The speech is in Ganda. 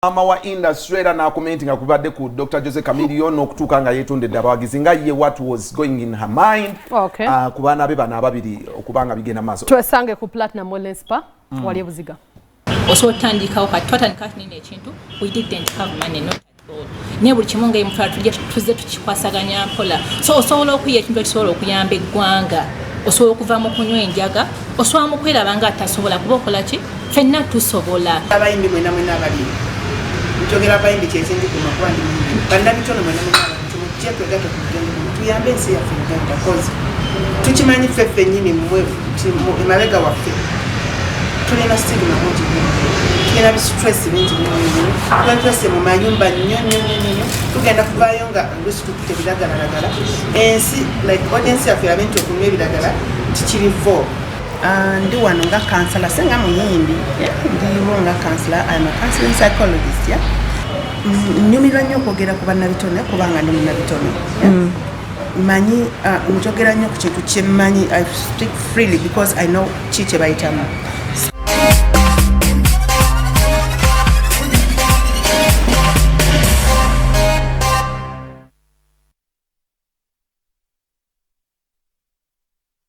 Ama wa industry era na commenting akubadde ku Dr. Jose Chameleone okutuuka nga yeetondedde abawagizi nga ye what was going in her mind. Okay. Ku baana be bana ababiri okubanga bigenda maaso. Twesange ku Platinum Olenspa wali ebuziga. Osotandikawo kati twatandika nini ekintu we didn't have money not at all. Ne buli kimu nga yemutwala tuzze tukikwasaganya mpola. So osobola okuyiya ekintu ekisobola okuyamba eggwanga. Osobola okuva mu kunywa enjaga. Osobola mu kweraba nga atasobola kuba okola ki? Ffenna tusobola. Abayimbi mwena mwena abali. Njogera abayimbi kyekindi ku makwandi bannabitono mwena mwena tumujje twegatta kugenda tuyambe ensi yaffe Uganda cause tukimanyi ffeffe nnyini mmwe emabega waffe tulina stigma mungi tulina bistress bingi twese mu mayumba nnyo tugenda kuvaayo nga oluusi tukutte biragalalagala ensi like audience yaffe erabe nti okunywa ebiragala tikirivo ndi wano nga counselor senga muyimbi ndiwo nga counselor I'm a counseling psychologist nyumirwa nnyo okwogera ku bannabitone kubanga ndi munnabitone manyi njogera nnyo ku kintu kyemmanyi I speak freely because I know ki kye bayitamu